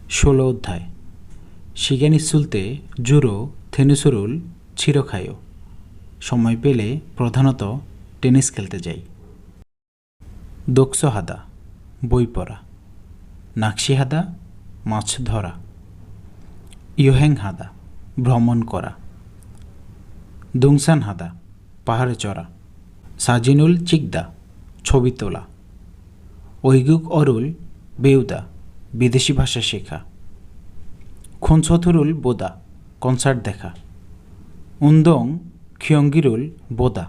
ষোলো অধ্যায় শিগানি সুলতে জুরো থেনুসুরুল চিরখায়ো সময় পেলে প্রধানত টেনিস খেলতে যাই। দোকসো হাদা বই পড়া, নাকশি হাদা মাছ ধরা, ইয়োহেং হাদা ভ্রমণ করা, দুংসান হাদা পাহাড়ে চড়া, সাজিনুল চিকদা ছবি তোলা, ঐগুক অরুল বেউদা বিদেশি ভাষা শেখা, খুনছথুরুল বোদা কনসার্ট দেখা, উন্দং খিয়ঙ্গিরুল বোদা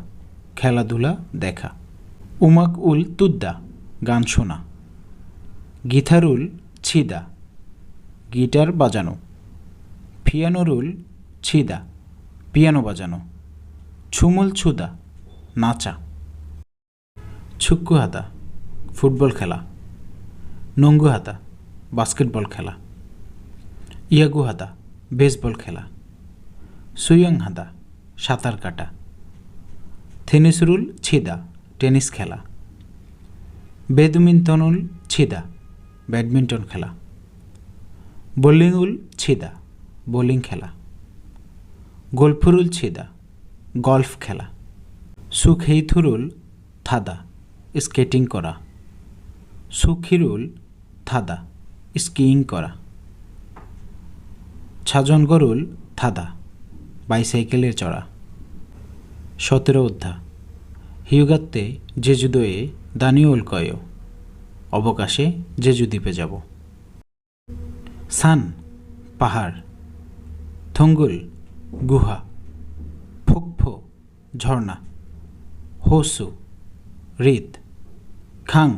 খেলাধুলা দেখা, উমাক উল তুদ্দা গান শোনা, গিথারুল ছিদা গিটার বাজানো, পিয়ানোরুল ছিদা পিয়ানো বাজানো, ছুমুল ছুদা নাচা, ছুক্কু হাতা ফুটবল খেলা, নঙ্গু হাতা বাস্কেটবল খেলা, ইয়াগু হাতা বেসবল খেলা, সুয়ং হাতা সাঁতার কাটা, থেনিসুরুল ছিদা টেনিস খেলা, বেডমিন্টনুল ছিদা ব্যাডমিন্টন খেলা, বোলিংউল ছিদা বোলিং খেলা, গল্ফুরুল ছিদা গল্ফ খেলা, সুখেইথুরুল থাদা স্কেটিং করা, সুখিরুল থাদা স্কিইং করা, ছাজনগরুল থাদা বাইসাইকেলে চড়া। 17 অধ্যায় হিউগাত্তে জেজুদোয়ে দানিউল কয় অবকাশে জেজু দ্বীপে যাব। সান পাহাড়, থঙ্গুল গুহা, ফুকফো ঝর্ণা, হোসু হ্রদ, খাং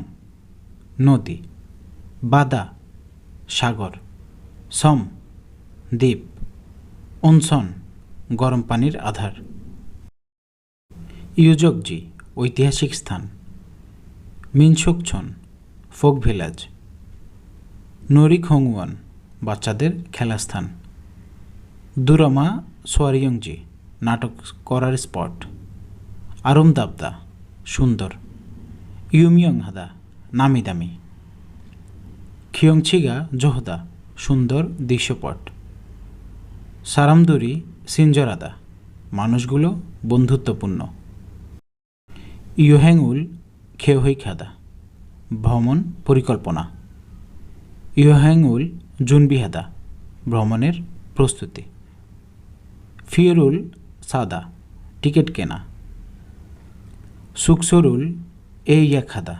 নদী, বাদা সাগর, সম দ্বীপ, অনসন গরম পানির আধার, ইউজকজি ঐতিহাসিক স্থান, মিনসুকছন ফোক ভিলেজ, নরিখংওয়ান বাচ্চাদের খেলাস্থান, দুরামা সোয়ারিয়ংজি নাটক করার স্পট, আরমদাবদা সুন্দর, ইউমিয়ং হাদা নামি দামি, খিয়ংছিগা জোহদা সুন্দর দৃশ্যপট, সারামদুরি সিনজরাদা মানুষগুলো বন্ধুত্বপূর্ণ, ইয়োহেংউল খেহই খাদা ভ্রমণ পরিকল্পনা, ইয়োহেংউল জুনবিহাদা ভ্রমণের প্রস্তুতি, ফিয়রুল সাদা টিকিট কেনা, সুকসরুল এইয়া খাদা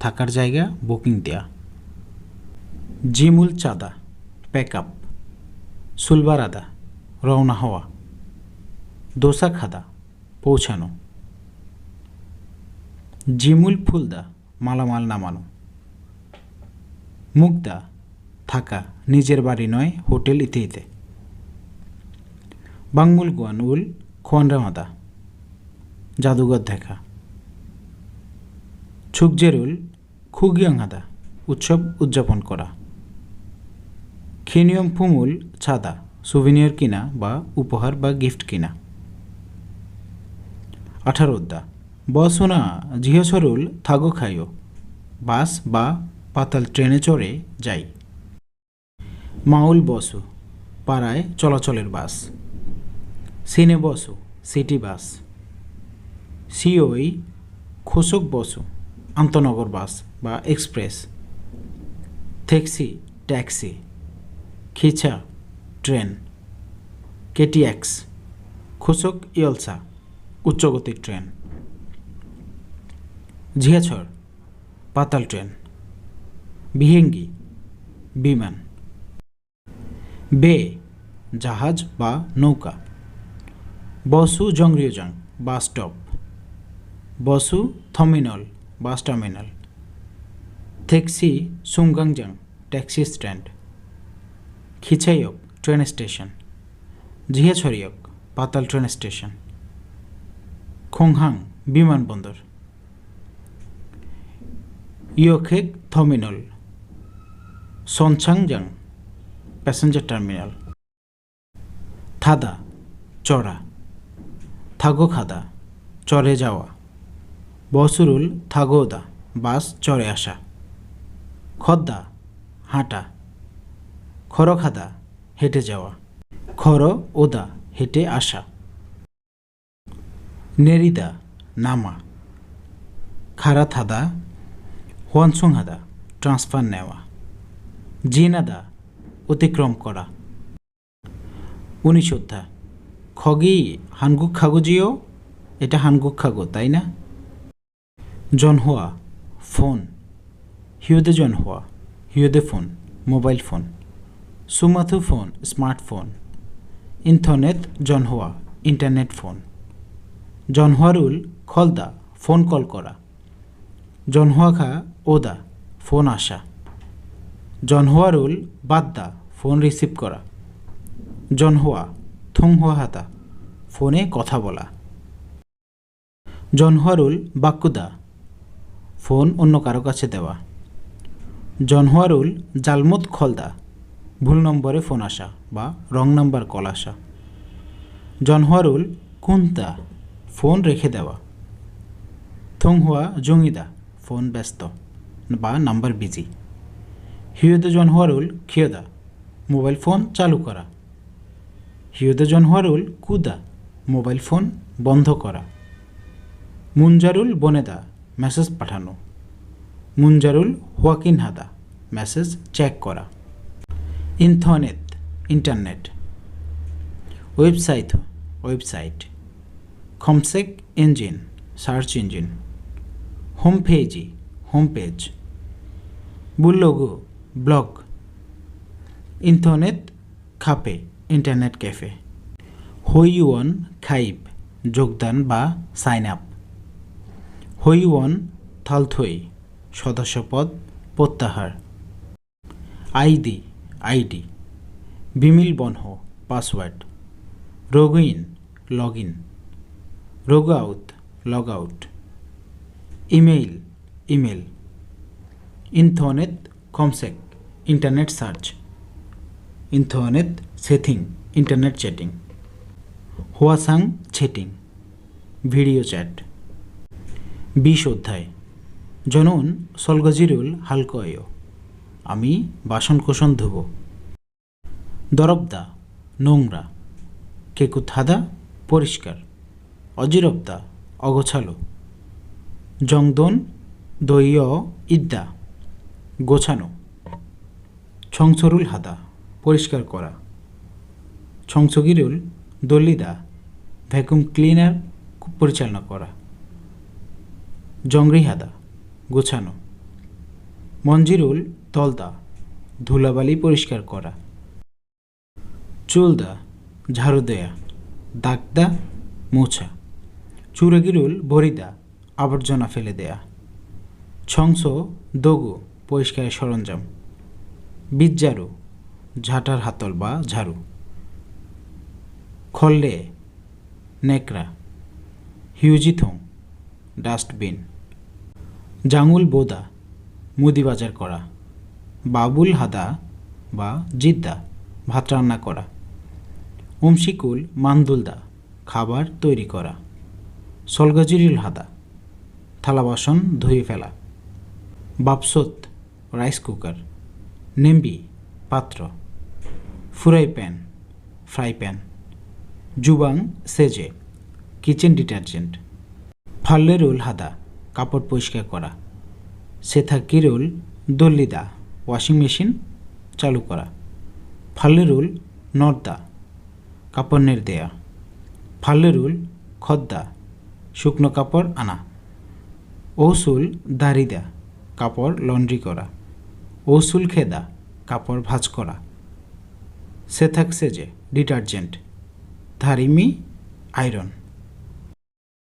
থাকার জায়গা বুকিং দেয়া, জিমুল চাঁদা প্যাক আপ, সুলবারাদা রওনা হওয়া, দোসা খাদা পৌঁছানো, জিমুল ফুলদা মালামাল নামানো, মুগদা থাকা নিজের বাড়ি নয় হোটেল ইতে, বাংমুল গোয়ানুল খোয়ানরামাদা জাদুঘর দেখা, ছুকজেরুল খুগিয়াংহাদা উৎসব উদযাপন করা, খিনিয়ম ফুমুল ছাদা সুভিনিয়র কিনা বা উপহার বা গিফট কিনা। 18 অধ্যায় বসুনা জিহসরুল থাগো খাইও বাস বা পাতাল ট্রেনে চড়ে যাই। মাউল বসু পাড়ায় চলাচলের বাস, সিনে বসু সিটি বাস, সিওই খোসক বসু আন্তনগর বাস বা এক্সপ্রেস, ট্যাক্সি ট্যাক্সি, খিচা ট্রেন, কেটিএক্স খোসক ইয়লসা উচ্চগতির ট্রেন, ঝিয়াছর পাতাল ট্রেন, বিহেঙ্গি বিমান, বে জাহাজ বা নৌকা, বসু জংরিওজাং বাস স্টপ, বসু থমিনল বাস টার্মিনাল, ট্যাক্সি সুংগাংজাং ট্যাক্সি স্ট্যান্ড, খিচাইয়ক ট্রেন স্টেশন, ঝিয়াছড়িয়ক পাতাল ট্রেন স্টেশন, খোংহাং বিমানবন্দর, ইয়োখেক থমিনল, সনছাংজাং প্যাসেঞ্জার টার্মিনাল, থাদা চড়া, থাগো খাদা চড়ে যাওয়া, বসুরুল থাগোদা বাস চড়ে আসা, খদ্দা হাঁটা, খরখাদা হেঁটে যাওয়া, খর ওদা হেঁটে আসা। নেরিদা নামা, খারাথাদা হোয়ানসুংহাদা ট্রান্সফার নেওয়া, জিনাদা অতিক্রম করা। 19 খগি হানগুক খাগজিও, এটা হানগুক খাগো তাই না? জনহোয়া ফোন, হিউদে জনহোয়া হিউদে ফোন মোবাইল ফোন, সুমাথু ফোন স্মার্টফোন, ইন্টারনেট জনহোয়া ইন্টারনেট ফোন। জনহোয়ারুল খলদা ফোন কল করা, জনহোয়াখা ওদা ফোন আসা, জনহোয়ারুল বাদ্দা ফোন রিসিভ করা, জনহোয়া থুংহোয়া হাতা ফোনে কথা বলা। জনহোয়ারুল বাক্কুদা ফোন অন্য কারো কাছে দেওয়া। জনহোয়ারুল জালমুত খলদা ভুল নম্বরে ফোন আসা বা রং নাম্বার কল আসা। জনহোয়ারুল কুন্তা ফোন রেখে দেওয়া। থংহুয়া জঙ্গিদা ফোন ব্যস্ত বা নাম্বার বিজি। হিউদে জনহোয়ারুল খিয়দা মোবাইল ফোন চালু করা। হিউদে জনহোয়ারুল কুদা মোবাইল ফোন বন্ধ করা। মুনজারুল বনেদা মেসেজ পাঠানো। মুনজারুল হোয়াকিন হাদা মেসেজ চেক করা। Internet internet. Website website. খমসেক ইঞ্জিন সার্চ ইঞ্জিন। হোম পেজি হোম পেজ। বুল্লগু ব্লগ। ইন্টারনেট খাপে ইন্টারনেট ক্যাফে। হইওয়ান খাইব যোগদান বা সাইন আপ। হইওয়ান থালথই সদস্যপদ প্রত্যাহার। ID ID. বিমিল বনহ পাসওয়ার্ড। রোগইন লগ ইন। রোগ আউট log out. Email email. Internet কমসেক ইন্টারনেট সার্চ। ইন্টারনেট সেটিং ইন্টারনেট চ্যাটিং। হোয়াসাং চ্যাটিং ভিডিও চ্যাট। 20 অধ্যায়। জনুন সলগজিরুল হালকয়, আমি বাসনকোসন ধুব। দরবদা নোংরা। কেকুথাদা পরিষ্কার। অজিরবদা অগোছালো। জংদন দইয় ইদ্দা গোছানো। ছংসরুল হাদা পরিষ্কার করা। ছংসগিরুল দলিদা ভ্যাকুম ক্লিনার পরিচালনা করা। জংরিহাদা গোছানো। মঞ্জিরুল তলদা ধুলাবালি পরিষ্কার করা। চুলদা ঝাড়ু দেয়া। দাগদা মোছা। চুরগিরুল বরিদা আবর্জনা ফেলে দেয়া। ছংস দগু পরিষ্কারের সরঞ্জাম। বিজ্জারু ঝাঁটার হাতল বা ঝাড়ু। খল্লে নেকড়া। হিউজিথং ডাস্টবিন। জাঙুল বোদা মুদি বাজার করা। বাবুল হাদা বা জিদ্দা ভাত রান্না করা। উমশিকুল মান্দুলদা খাবার তৈরি করা। সলগাজিরিল হাদা থালা বাসন ধুয়ে ফেলা। বাপসত রাইস কুকার। নেম্বি পাত্র। ফুরাই প্যান ফ্রাই প্যান। জুবাং সেজে কিচেন ডিটারজেন্ট। ফাল্লেরুল হাদা কাপড় পরিষ্কার করা। সেথাকিরুল দল্লিদা ওয়াশিং মেশিন চালু করা। ফাল্লেরুল নর্দা কাপড় নেড়ে দেয়া। ফাল্লেরুল খদ্দা শুকনো কাপড় আনা। ওসুল দারিদা কাপড় লন্ড্রি করা। ওসুল খেদা কাপড় ভাঁজ করা। সেথাক সেজে ডিটারজেন্ট। ধারিমি আয়রন।